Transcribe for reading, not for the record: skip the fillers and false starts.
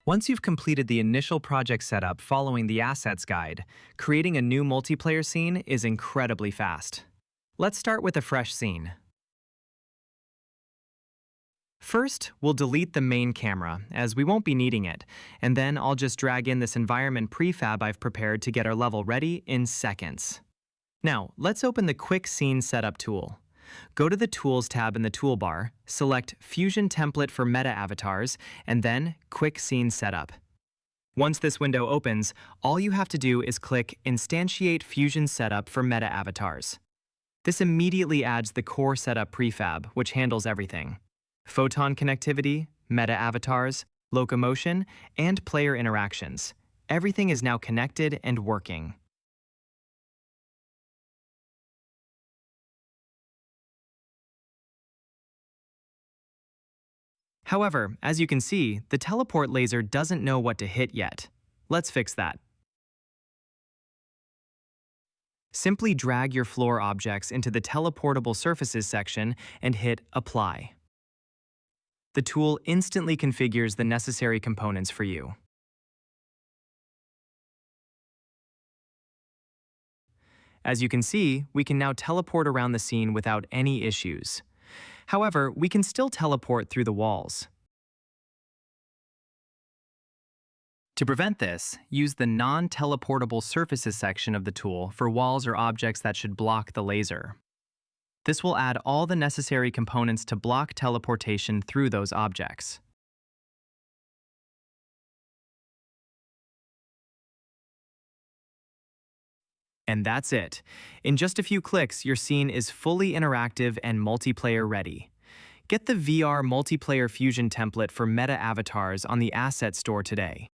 Once you've completed the initial project setup following the assets guide, creating a new multiplayer scene is incredibly fast. Let's start with a fresh scene. First, we'll delete the main camera, as we won't be needing it, and then I'll just drag in this environment prefab I've prepared to get our level ready in seconds. Now, let's open the QuickSceneSetup tool. Go to the Tools tab in the toolbar, select Fusion Template for Meta Avatars, and then QuickSceneSetup. Once this window opens, all you have to do is click Instantiate Fusion Setup for Meta Avatars. This immediately adds the core setup prefab, which handles everything: Photon connectivity, Meta Avatars, locomotion, and player interactions. Everything is now connected and working. However, as you can see, the teleport laser doesn't know what to hit yet. Let's fix that. Simply drag your floor objects into the Teleportable Surfaces section and hit Apply. The tool instantly configures the necessary components for you. As you can see, we can now teleport around the scene without any issues. However, we can still teleport through the walls. To prevent this, use the Non-Teleportable Surfaces section of the tool for walls or objects that should block the laser. This will add all the necessary components to block teleportation through those objects. And that's it. In just a few clicks, your scene is fully interactive and multiplayer ready. Get the VR Multiplayer Fusion template for Meta Avatars on the Asset Store today.